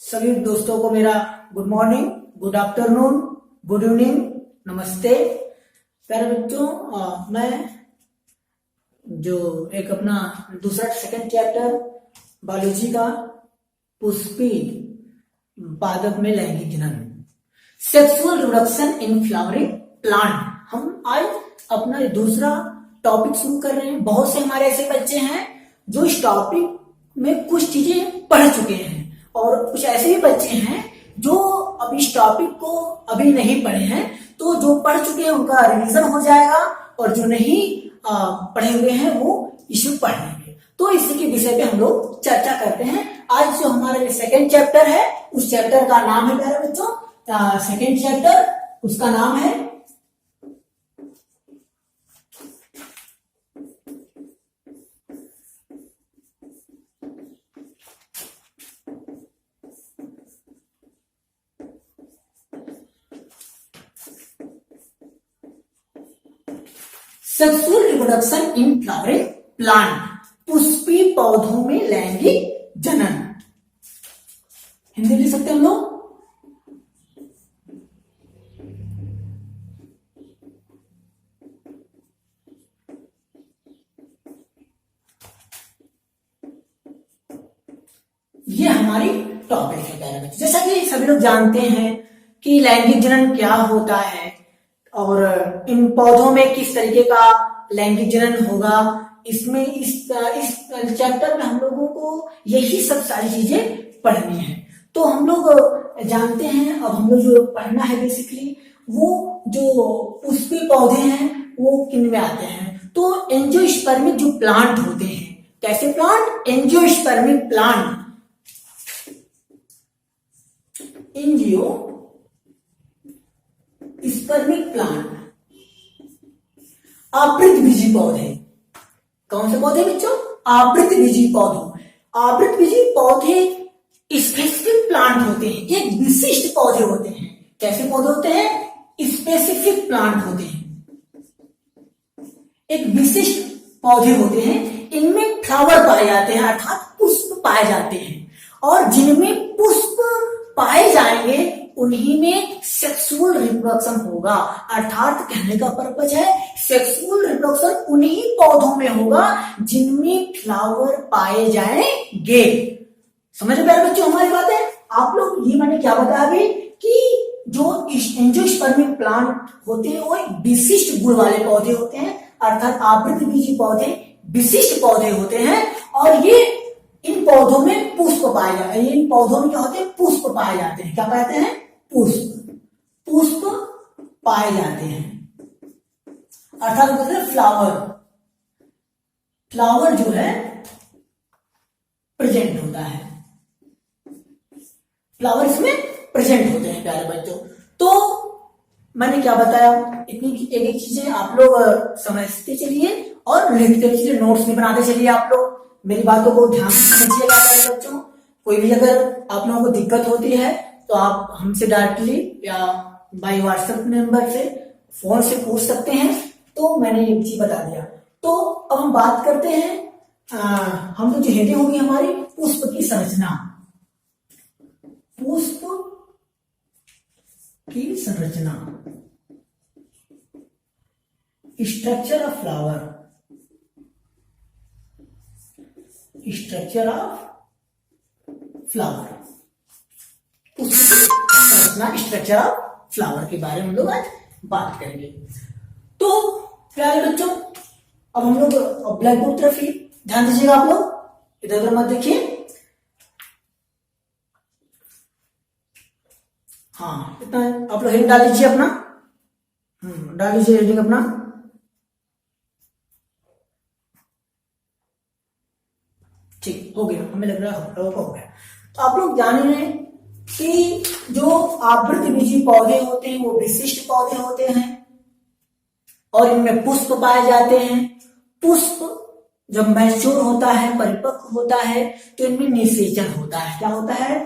सभी दोस्तों को मेरा good morning, good afternoon, good evening, नमस्ते। प्यारे बच्चों, मैं जो एक अपना दूसरा सेकंड चैप्टर बायोलॉजी का पुष्पी पादप में लैंगिक जनन, sexual reproduction in flowering plant, हम आज अपना दूसरा टॉपिक शुरू कर रहे हैं। बहुत से हमारे ऐसे बच्चे हैं जो इस टॉपिक में कुछ चीजें पढ़ चुके हैं और कुछ ऐसे भी बच्चे हैं जो अब इस टॉपिक को अभी नहीं पढ़े हैं। तो जो पढ़ चुके हैं उनका रिवीजन हो जाएगा और जो नहीं पढ़े हुए हैं वो इसे पढ़ लेंगे। तो इसी के विषय पे हम लोग चर्चा करते हैं। आज जो हमारा सेकेंड चैप्टर है उस चैप्टर का नाम है प्यारे बच्चों, सेकेंड चैप्टर उसका नाम है sexual reproduction in flowering plant, Pushpi पौधों में लैंगिक जनन। हिंदी लिख सकते हैं हम लोग। ये हमारी टॉपिक है प्यारे बच्चे। जैसा कि सभी लोग जानते हैं कि लैंगिक जनन क्या होता है और इन पौधों में किस तरीके का लैंगिक जनन होगा, इसमें इस चैप्टर में हम लोगों को यही सब सारी चीजें पढ़नी है। तो हम लोग जानते हैं, अब हम लोग जो पढ़ना है बेसिकली वो जो पुष्पी पौधे हैं वो किन में आते हैं। तो एंजियोस्पर्मिक जो प्लांट होते हैं, कैसे plant? Angiospermic plant, angiospermic plant, आवृतबीजी पौधे। कौन से पौधे बच्चों? आवृतबीजी पौधे। आवृतबीजी पौधे स्पेसिफिक प्लांट होते हैं, एक विशिष्ट पौधे होते हैं। कैसे पौधे होते हैं? स्पेसिफिक प्लांट होते हैं, एक विशिष्ट पौधे होते हैं। इनमें फ्लावर पाए जाते हैं अर्थात पुष्प पाए जाते हैं और जिनमें पुष्प पाए जाएंगे उन्हीं में सेक्सुअल रिप्रोडक्शन होगा। अर्थात कहने का पर्पज है सेक्सुअल रिप्रोडक्शन उन्हीं पौधों में होगा जिनमें फ्लावर पाए जाएंगे। समझ में प्यारे बच्चों हमारी बात है? आप लोग ये मैंने क्या बताया अभी कि जो एंजियोस्पर्मिक प्लांट होते हैं वो एक विशिष्ट गुण वाले पौधे होते हैं, अर्थात आवृतबीजी पौधे विशिष्ट पौधे होते हैं और ये इन पौधों में पुष्प पाए जाते हैं। इन पौधों में क्या होते हैं? पुष्प पाए जाते हैं। क्या पाते हैं? पुष्प पाए जाते हैं, अर्थात मतलब फ्लावर, फ्लावर जो है प्रेजेंट होता है, फ्लावर इसमें प्रेजेंट होते हैं प्यारे बच्चों। तो मैंने क्या बताया, इतनी एक एक चीजें आप लोग समझते चलिए और लिखते चलिए, नोट्स भी बनाते चलिए। आप लोग मेरी बातों को ध्यान से समझिएगा प्यारे बच्चों। कोई भी अगर आप लोगों को दिक्कत होती है तो आप हमसे डायरेक्टली या बाय व्हाट्सएप नंबर से फोन से पूछ सकते हैं। तो मैंने एक चीज बता दिया। तो अब हम बात करते हैं, हम तो जो हेडिंग होगी हमारी पुष्प की संरचना, पुष्प की संरचना, structure of flower, structure of flower, संरचना स्ट्रक्चर ऑफ फ्लावर के बारे में हम लोग आज बात करेंगे। तो प्यारे बच्चों अब हम लोग ब्लैक बोर्ड तरफ ही ध्यान दीजिएगा। आप लोग इधर उधर मत देखिए। हाँ इतना आप लोग हेडिंग डाल लीजिए अपना, डाल लीजिए हेडिंग अपना। ठीक हो गया, हमें लग रहा है हो गया। तो आप लोग जान रहे हैं कि जो आवृतबीजी पौधे होते हैं वो विशिष्ट पौधे होते हैं और इनमें पुष्प पाए जाते हैं। पुष्प जब मैच्योर होता है, परिपक्व होता है, तो इनमें निषेचन होता है। क्या होता है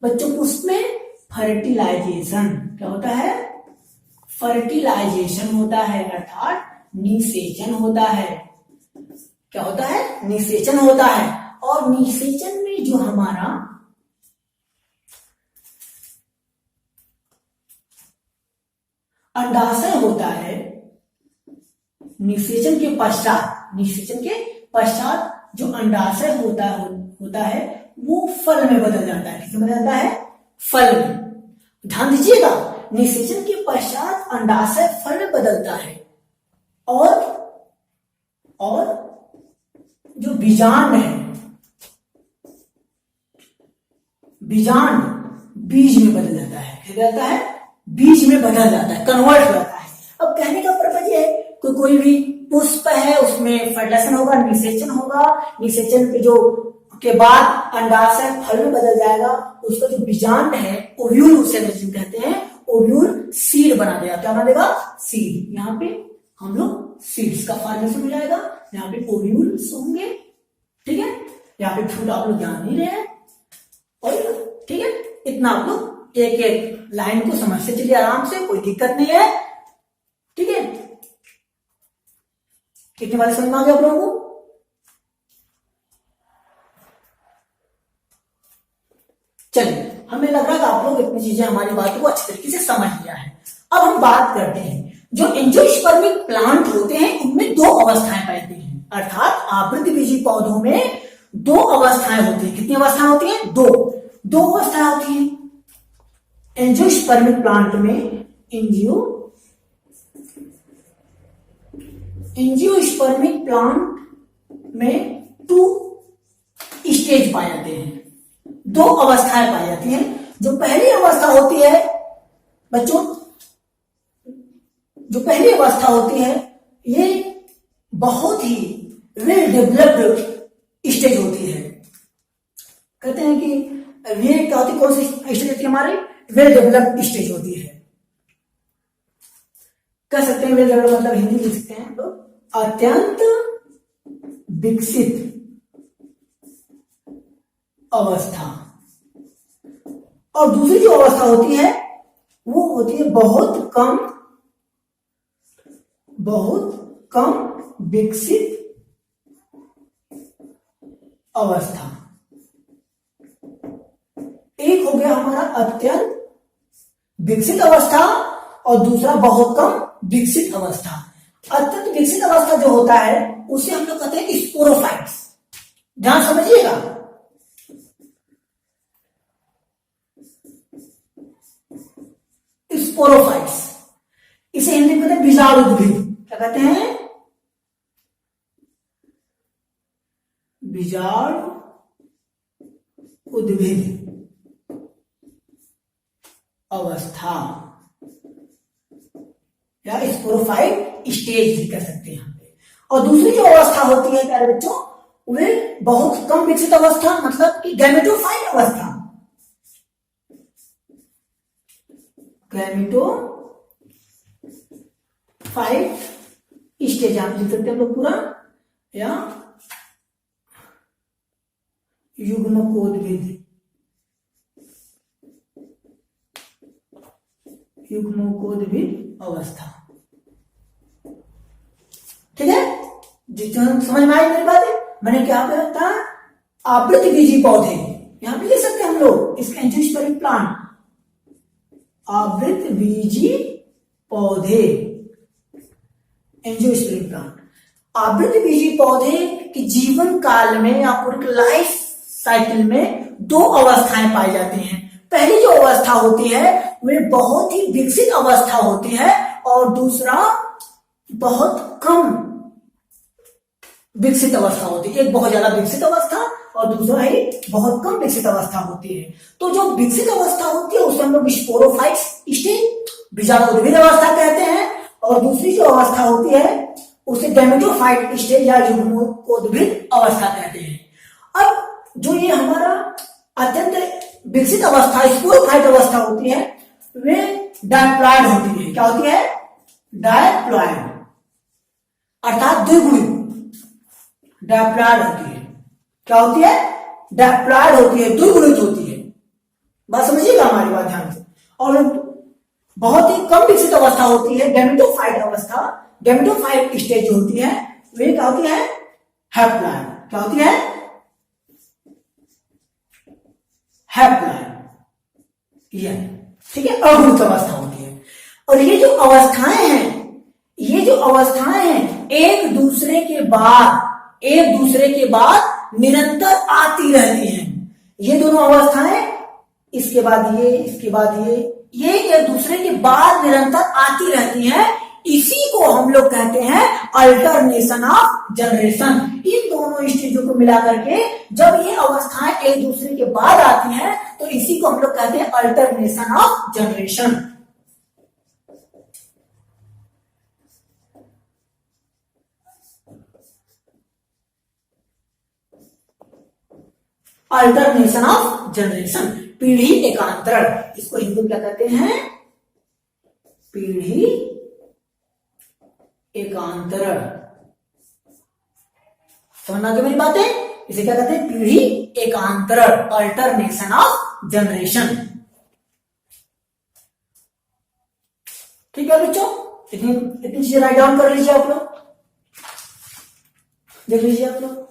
बच्चों? पुष्प में फर्टिलाइजेशन। क्या होता है? फर्टिलाइजेशन होता है, अर्थात निषेचन होता है। क्या होता है? निषेचन होता है। और निषेचन में जो हमारा अंडाशय होता है, निषेचन के पश्चात जो अंडाशय होता है वो फल में बदल जाता है। किसमें बदल जाता है? फल में। ध्यान दीजिएगा, निषेचन के पश्चात अंडाशय फल में बदलता है और जो बीजांड है, बीजांड बीज में बदल जाता है। क्या जाता है? बीज में बदल जाता है, कन्वर्ट हो जाता है। अब कहने का पर्पज ये है कि कोई भी पुष्प है उसमें फर्टिलाइजेशन होगा, निषेचन होगा, निषेचन के बाद अंडाशय फल में बदल जाएगा, उसका जो बीजांड है ओव्यूल उसे कहते हैं, ओव्यूल सीड बना देगा। क्या बना देगा? सीड। यहाँ पे हम लोग सीड्स का फॉर्मेशन हो जाएगा, यहाँ पे ओव्यूल्स होंगे। ठीक है, यहाँ पे फ्रूट आप लोग जान ही रहे हैं। और ठीक है, इतना आप लोग एक एक लाइन को समझते चलिए आराम से, कोई दिक्कत नहीं है। ठीक है, कितने वाले समझ में आ गया आप लोगों को? चलिए, हमें लग रहा है कि आप लोग इतनी चीजें हमारी बातों को अच्छी तरीके से समझ लिया है। अब हम बात करते हैं, जो एंजियोस्पर्मिक प्लांट होते हैं उनमें दो अवस्थाएं पाई जाती हैं, अर्थात आवृतबीजी पौधों में दो अवस्थाएं होती हैं। कितनी अवस्थाएं होती हैं? दो अवस्थाएं होती हैं एंजियोस्पर्मिक प्लांट में। एंजियोस्पर्मिक प्लांट में 2 स्टेज पाए जाते हैं, 2 अवस्थाएं पाई जाती हैं। जो पहली अवस्था होती है बच्चों, जो पहली अवस्था होती है ये बहुत ही वेल डेवलप्ड स्टेज होती है। कहते हैं कि ये क्या होती है, कौन सी स्टेज होती है हमारी? वेल डेवलप्ड स्टेज होती है। कह सकते हैं वेल डेवलप्ड मतलब हिंदी लिख सकते हैं तो अत्यंत विकसित अवस्था। और दूसरी जो अवस्था होती है वो होती है बहुत कम विकसित अवस्था। एक हो गया हमारा अत्यंत विकसित अवस्था और दूसरा बहुत कम विकसित अवस्था। अत्यंत विकसित अवस्था जो होता है उसे हम लोग कहते हैं स्पोरोफाइट्स। ध्यान समझिएगा, स्पोरोफाइट्स, इसे हिंदी में कहते हैं बीजाणु उद्भिद। क्या कहते हैं? बीजाणु उद्भिद अवस्था या स्पोरोफाइट स्टेज भी कह सकते हैं यहाँ पे। और दूसरी जो अवस्था होती है प्यारे बच्चों, वे बहुत कम विकसित अवस्था, मतलब कि गैमेटोफाइट अवस्था। गैमेटोफाइट स्टेज आप लिख सकते हैं लोग पूरा, या युग्मकोद्भिद अवस्था। ठीक है, जितना समझ में आई मेरी बात? मैंने क्या कहा था? आवृतबीजी पौधे, यहां पे लिख सकते हैं हम लोग इसके एंजियोस्पर्मिक प्लांट, आवृतबीजी पौधे, एंजियोस्पर्मिक प्लांट। आवृतबीजी पौधे के जीवन काल में या पूरे लाइफ साइकिल में 2 अवस्थाएं पाई जाती हैं। पहली जो अवस्था होती है वे बहुत ही विकसित अवस्था होती है और दूसरा बहुत कम विकसित अवस्था होती है। एक बहुत ज्यादा विकसित अवस्था और दूसरा ही बहुत कम विकसित अवस्था होती है। तो जो विकसित अवस्था होती है उसे हम लोग स्पोरोफाइट स्टेज, बीजाणु उद्भिद अवस्था कहते हैं, और दूसरी जो अवस्था होती है उसे गैमेटोफाइट स्टेज या युग्मकोद्भिद अवस्था कहते हैं। अब जो ये हमारा अत्यंत विकसित अवस्था स्पोरोफाइट अवस्था होती है वे डायप्लॉयड होती है। क्या होती है? डायप्लॉयड, अर्थात द्विगुणित। डायप्लॉयड होती है। क्या होती है? डायप्लॉयड होती है, द्विगुणित होती है। बात समझिएगा हमारी बात ध्यान से। और बहुत ही कम विकसित अवस्था होती है गैमेटोफाइट अवस्था। गैमेटोफाइट स्टेज जो होती है वे क्या होती है? हैप्लॉयड। क्या होती है? हैप्लॉयड। ठीक है, अगुणित अवस्था होती है। और ये जो अवस्थाएं हैं, ये जो अवस्थाएं हैं एक दूसरे के बाद निरंतर आती रहती हैं। ये दोनों अवस्थाएं, इसके बाद ये एक दूसरे के बाद निरंतर आती रहती हैं। इसी को हम लोग कहते हैं अल्टरनेशन ऑफ जनरेशन। इन दोनों स्टेजों को मिला करके जब ये अवस्थाएं एक दूसरे के बाद आती हैं तो इसी को हम लोग कहते हैं alternation of generation. Alternation of generation, पीढ़ी एकांतरण, इसको हिंदी में क्या कहते हैं? पीढ़ी एकांतरण। समझना क्या मेरी बातें? इसे क्या कहते हैं? पीढ़ी एकांतरण, अल्टरनेशन ऑफ जनरेशन। ठीक है बच्चों, इतनी चीजें राइट डाउन कर लीजिए आप लोग, देख लीजिए आप लोग।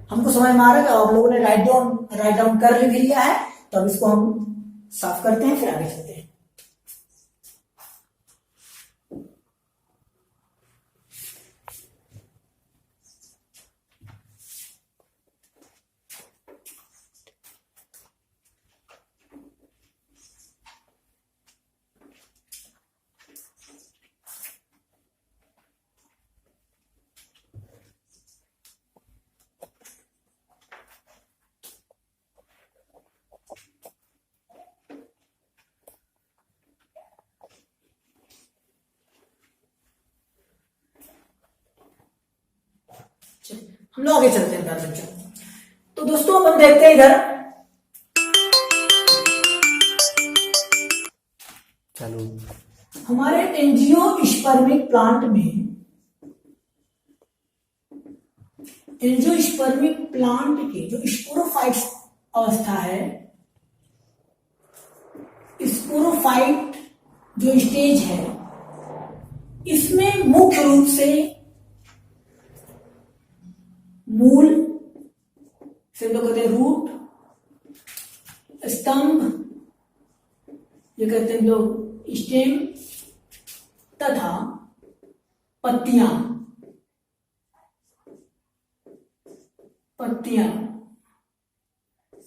हमको समझ में आ रहा है कि आप लोगों ने राइट डाउन कर भी लिया है, तो अब इसको हम साफ करते हैं, फिर आगे चलते हैं। हम लोग आगे चलते हैं बच्चों। तो दोस्तों अब हम देखते हैं इधर, चलो हमारे एंजियोस्पर्मिक प्लांट के जो स्पोरोफाइट अवस्था है, स्पोरोफाइट जो स्टेज है, इसमें मुख्य रूप से मूल से लोग कहते हैं रूट, स्तंभ जो कहते हैं लोग स्टेम, तथा पत्तियां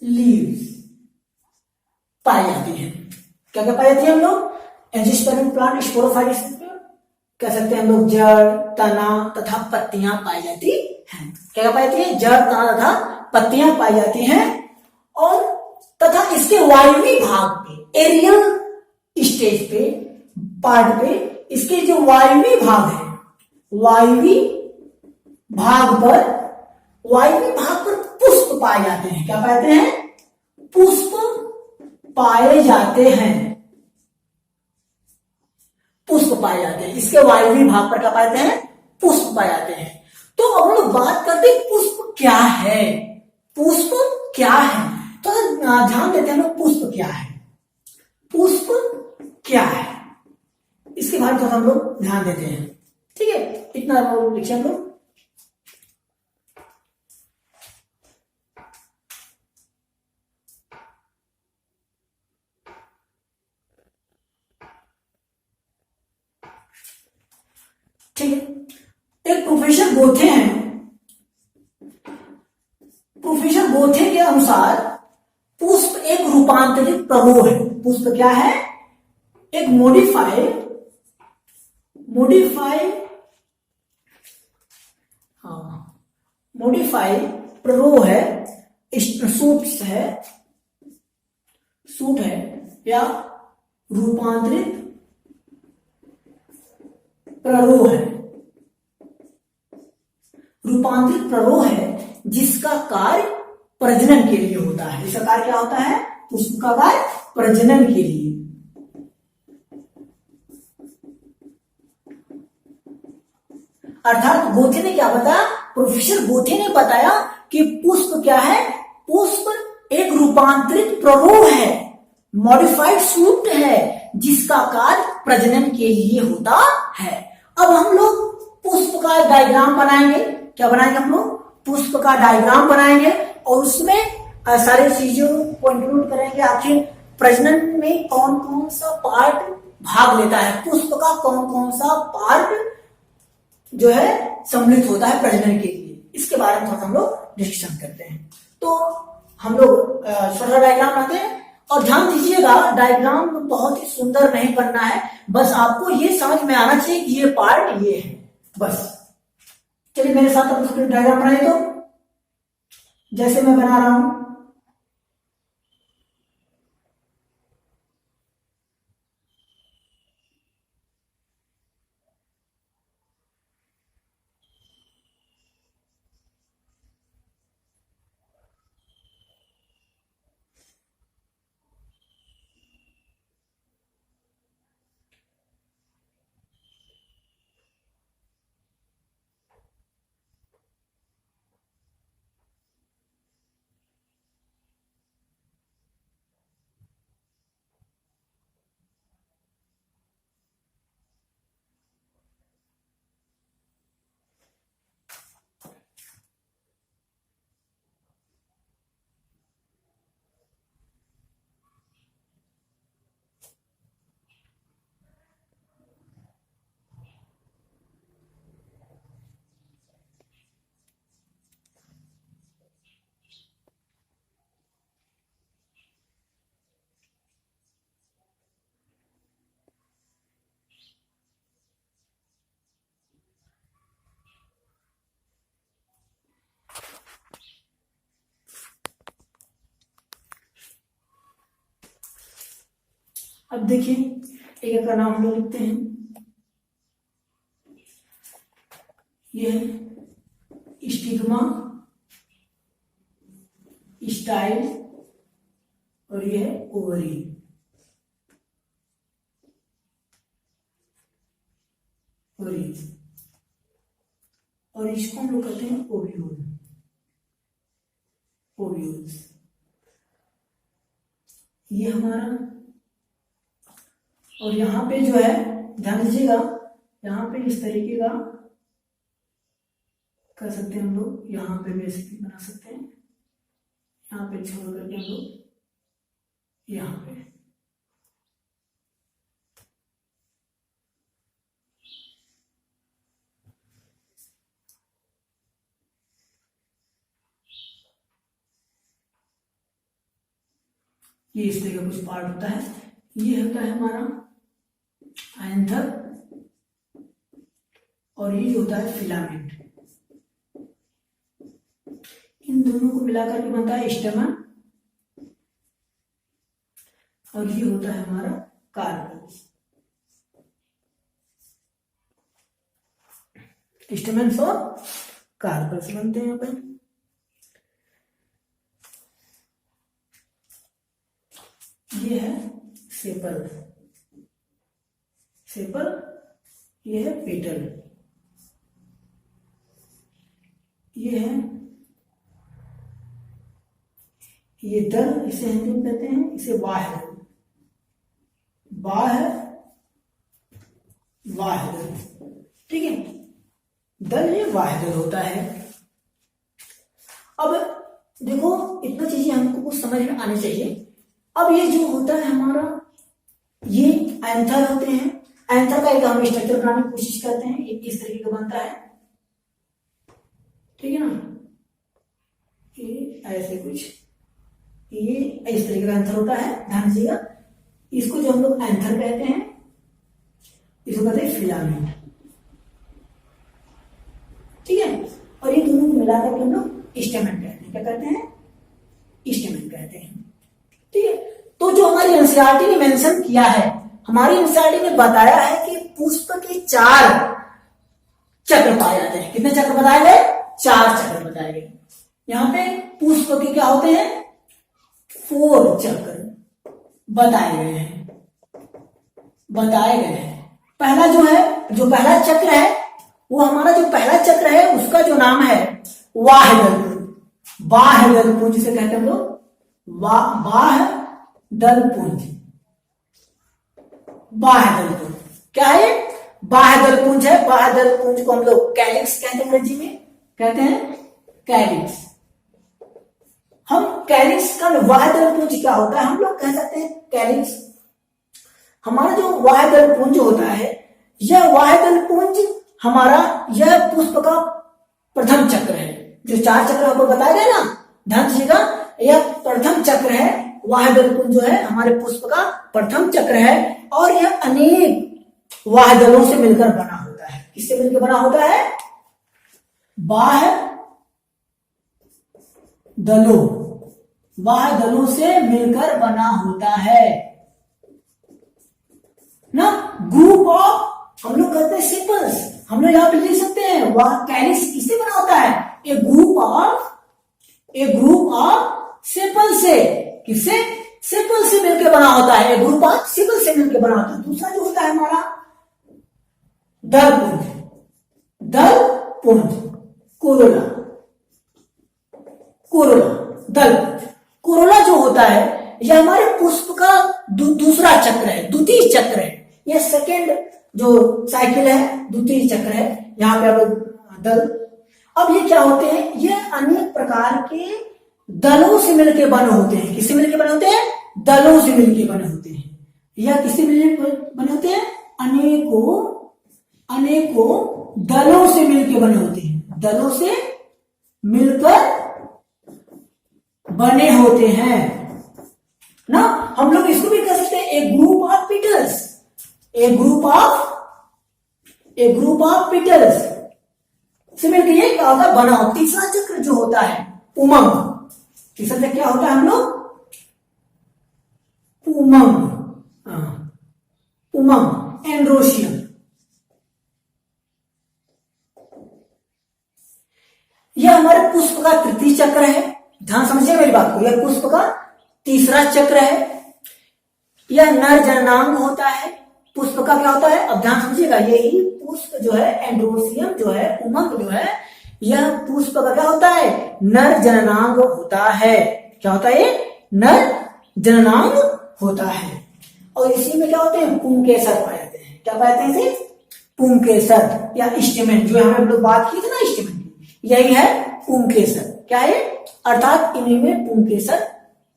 लीव्स पाई जाती हैं। क्या क्या पाई जाती है हम लोग? एंजियोस्पर्मिक प्लांट स्पोरोफाइट कह सकते हैं हम लोग, जड़, तना तथा पत्तियां पाई जाती हैं। क्या पाई जाती है? जड़, तना तथा पत्तियां पाई जाती हैं। और तथा इसके वायवी भाग पे, एरियल स्टेज पे, पार्ट पे, इसके जो वायवी भाग है, वायवी भाग पर पुष्प पाए जाते हैं। क्या पाते हैं? पुष्प पाए जाते हैं, पुष्प पाए जाते हैं। इसके वायवी भाग पर क्या पाते हैं? पुष्प पाए जाते हैं। तो अब हम लोग बात करते हैं पुष्प क्या है। पुष्प क्या है तो ध्यान देते हैं लोग, पुष्प क्या है, पुष्प क्या है, इसके बारे में हम लोग ध्यान देते हैं। ठीक है, इतना लिखिए हम लोग। ठीक है, एक प्रोफेसर गोथे हैं। प्रोफेसर गोथे के अनुसार पुष्प एक रूपांतरित प्ररोह है। पुष्प क्या है? एक मॉडिफाइड प्ररोह है, सूट है या रूपांतरित प्ररोह है। रूपांतरित प्ररोह है जिसका कार्य प्रजनन के लिए होता है। इसका कार्य क्या होता है? पुष्प का कार्य प्रजनन के लिए। अर्थात गोथे ने क्या बताया? प्रोफेसर गोथे ने बताया कि पुष्प क्या है? पुष्प एक रूपांतरित प्ररोह है, मॉडिफाइड सूट है, जिसका कार्य प्रजनन के लिए होता है। अब हम लोग पुष्प का डायग्राम बनाएंगे। क्या बनाएंगे हम लोग? पुष्प का डायग्राम बनाएंगे और उसमें सारी चीजों को इंक्लूड करेंगे। आखिर प्रजनन में कौन कौन सा पार्ट भाग लेता है, पुष्प का कौन कौन सा पार्ट जो है सम्मिलित होता है प्रजनन के लिए, इसके बारे में थोड़ा हम लोग डिस्कशन करते हैं। तो हम लोग छोटा डायग्राम बनाते हैं और ध्यान दीजिएगा डायग्राम बहुत ही सुंदर नहीं बनना है, बस आपको ये समझ में आना चाहिए कि ये पार्ट ये है, बस। चलिए मेरे साथ आप डायग्राम बनाइए, तो जैसे मैं बना रहा हूं। अब देखिए एक का नाम हम लोग लिखते हैं, ये है स्टिग्मा, स्टाइल और ये है ओवरी। और इसको हम लोग कहते हैं ओव्यूल, ओव्यूल्स। ये हमारा, और यहाँ पे जो है ध्यान दीजिएगा, यहाँ पे इस तरीके का कर सकते हैं हम लोग, यहाँ पे बेसिकली बना सकते हैं, यहाँ पे छोड़ करके हम लोग यहाँ पे। ये इस तरह का कुछ पार्ट होता है। ये होता है हमारा एंथर और ये होता है फिलामेंट। इन दोनों को मिलाकर के बनता है स्टेमन और ये होता है हमारा कार्पेल्स। स्टेमन्स और कार्पेल्स बनते हैं यहाँ पे। ये है सेपल, सेपल, ये है पेटल, ये है ये दल, इसे हिंदी में कहते हैं, इसे वाह, वाह, वाह दल, ठीक है। दल ये वाह दल होता है। अब देखो इतना चीजें हमको कुछ समझ में आनी चाहिए। अब ये जो होता है हमारा, ये एंथर होते हैं। एंथर का एक हम स्ट्रक्चर बनाने की कोशिश करते हैं, ये किस तरीके का बनता है, ठीक है ना, ये ऐसे कुछ, ये इस तरीके का एंथर होता है। ध्यान दीजिएगा, इसको जो हम लोग एंथर कहते हैं, इसको कहते हैं फिलामेंट, ठीक है। और ये दोनों को मिलाकर के हम लोग स्टेमन कहते हैं। क्या कहते हैं? स्टेमन कहते हैं, ठीक है। तो जो हमारी एनसीईआरटी ने मेंशन किया है, हमारी एनसीईआरटी ने बताया है कि पुष्प के 4 चक्र पाए जाते हैं। कितने चक्र बताए गए? 4 चक्र बताए गए। यहाँ पे पुष्प के क्या होते हैं? 4 चक्र बताए गए हैं, बताए गए हैं। पहला जो है, जो पहला चक्र है, वो हमारा जो पहला चक्र है उसका जो नाम है वाह दल पुंज। वाह दल पुंज जिसे कहते हैं हम लोग, वाह दल पुंज, वाह दल पुंज। क्या है? बाह्य दल पुंज है, बाह्य दल पुंज को हम लोग कैलिक्स कहते हैं, अंग्रेजी में कहते हैं कैलिक्स। हम कैलिक्स का बाह्य दल पुंज क्या होता है, हम लोग कह सकते हैं कैलिक्स हमारा जो बाह्य दल पुंज होता है, यह बाह्य दल पुंज हमारा यह पुष्प का प्रथम चक्र है। जो 4 चक्र आपको बताया गया ना ध्यान दीजिएगा, यह प्रथम चक्र है। बाह्य दल पुंज जो है हमारे पुष्प का प्रथम चक्र है और यह अनेक बाह्य दलों से मिलकर बना होता है। किससे मिलकर बना होता है? बाह्य दलों से मिलकर बना होता है ना। ग्रुप ऑफ हम लोग कहते हैं सेपल्स, हम लोग यहां पे लिख सकते हैं वह कैलिक्स किससे बना होता है? ए ग्रुप ऑफ सेपल से। किससे? सेपल से मिलकर बना होता है। ए ग्रुप ऑफ सेपल से मिलकर बना होता है। दूसरा जो होता है हमारा दल पुंज कोरोला दल पुंज। कोरोला जो होता है यह हमारे पुष्प का दूसरा चक्र है, द्वितीय चक्र है। यह सेकेंड जो साइकिल है, द्वितीय चक्र है। यहाँ पे आप दल, अब ये क्या होते हैं? ये अनेक प्रकार के दलों से मिलकर बने होते हैं। किससे मिलकर बने होते हैं? दलों से मिलकर बने होते हैं। यह किससे मिलकर बने होते हैं? अनेकों दलों से मिलकर बने होते हैं। दलों से मिलकर बने होते हैं ना। हम लोग इसको भी कह सकते हैं a group of petals. A group of petals से मिलकर ये क्या होता है? बना। तीसरा चक्र जो होता है उमंग। तीसरा चक्र क्या होता है? हम लोग उमंग एंड्रोशियम। यह हमारे पुष्प का तृतीय चक्र है। ध्यान समझिए मेरी बात को। यह पुष्प का तीसरा चक्र है। यह नर जननांग होता है। पुष्प का क्या होता है? अब ध्यान समझिएगा, यही पुष्प जो है एंड्रोसियम जो है, उमंग जो है, यह पुष्प का क्या होता है? नर जननांग होता है। क्या होता है? नर जननांग होता है। और इसी में क्या होते हैं? पुंकेसर पाए जाते हैं। क्या पाए जाते हैं इसे? पुंकेसर या स्टेमेन, जो हम लोग बात की थी ना स्टेमेन की, यही है पुंकेसर। क्या है? अर्थात इन्हीं में पुंकेसर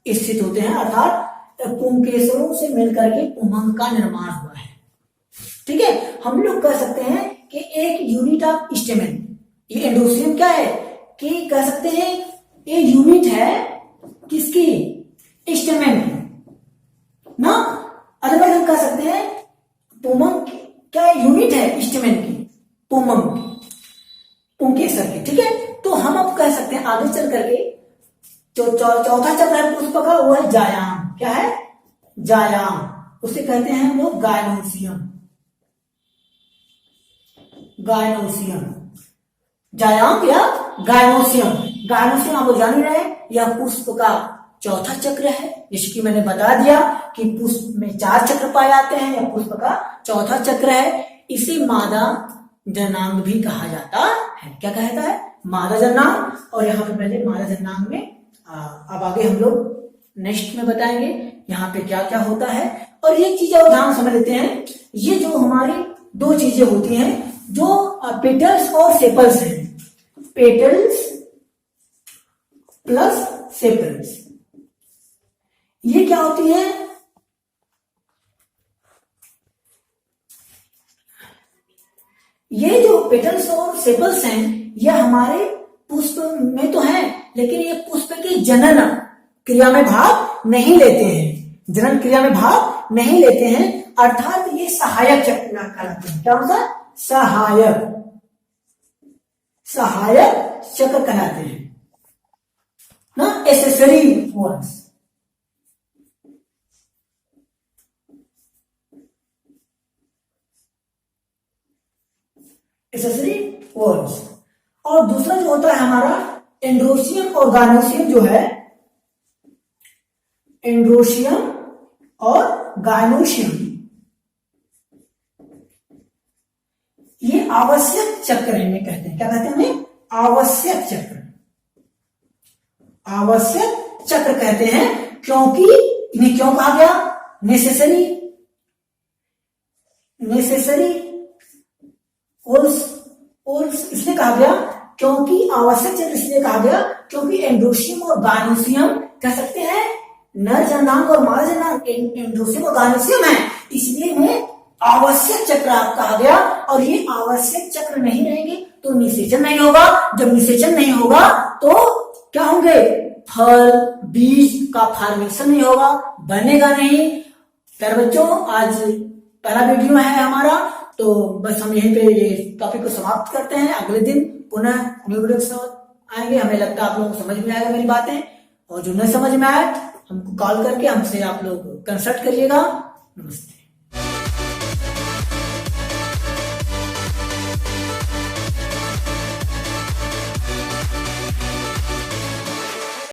स्थित होते हैं। अर्थात पुंकेसरों से मिलकर के उमंग का निर्माण हुआ है। ठीक है, हम लोग कह सकते हैं कि एक यूनिट ऑफ स्टेमेन, ये एंडोसियम क्या है कि कह सकते हैं ये यूनिट है किसकी? स्टेमेन की ना। अदरवाइज हम कह सकते हैं पुमंग क्या यूनिट है? स्टेमेन की, पुमंग की, पुंकेसर की। ठीक है, तो हम अब कह सकते हैं आगे चल करके जो चौथा चक्र है पुष्प का वो है जायाम। क्या है? जायाम। उसे कहते हैं हम लोग गायनोसियम। जायाम या गायनोसियम। गायनोसियम आप लोग जान ही रहे, यह पुष्प का चौथा चक्र है। जैसे कि मैंने बता दिया कि पुष्प में 4 चक्र पाए जाते हैं, यह पुष्प का चौथा चक्र है। इसे मादा जननांग भी कहा जाता है। क्या कहा जाता है? मादा जननांग। और यहाँ पे पहले मादा जननांग में अब आगे हम लोग नेक्स्ट में बताएंगे यहाँ पे क्या क्या होता है। और ये चीजें और ध्यान समझ लेते हैं, ये जो हमारी 2 चीजें होती हैं जो पेटल्स और सेपल्स हैं, पेटल्स प्लस सेपल्स, ये क्या होती है? ये जो पेटल्स और सेपल्स हैं यह हमारे पुष्प में तो है, लेकिन ये पुष्प के जनन क्रिया में भाग नहीं लेते हैं। जनन क्रिया में भाग नहीं लेते हैं, अर्थात ये सहायक चक्र कहलाते हैं। क्या होता है? सहायक चक्र कहलाते हैं ना, एसेसरी वंस। Accessory once. और दूसरा जो होता है हमारा एंड्रोसियम और गायनोसियम जो है, एंड्रोसियम और गायनोसियम ये आवश्यक चक्र इन्हें कहते हैं। क्या कहते हैं हमें? आवश्यक चक्र। आवश्यक चक्र कहते हैं क्योंकि इन्हें क्यों कहा गया? नेसेसरी ओल्स इसलिए कहा गया क्योंकि आवश्यक चक्र इसलिए कहा गया क्योंकि एंड्रोसियम और गायनोसियम कह सकते हैं नर जननांग और मादा जननांग एंड्रोसियम और गायनोसियम है, इसलिए इन्हें आवश्यक चक्र कहा गया। और ये आवश्यक चक्र नहीं रहेंगे तो निषेचन नहीं होगा, जब निषेचन नहीं होगा तो क्या होंगे, फल बीज का फॉर्मेशन नहीं होगा, बनेगा नहीं। प्यारे बच्चों, आज पहला वीडियो है हमारा, तो बस हम यहीं पे ये टॉपिक को समाप्त करते हैं। अगले दिन पुनः न्यू वीडियो के साथ आएंगे। हमें लगता है आप लोगों को समझ में आएगा मेरी बातें, और जो नहीं समझ में आए हमको कॉल करके हमसे आप लोग कंसल्ट करिएगा। नमस्ते।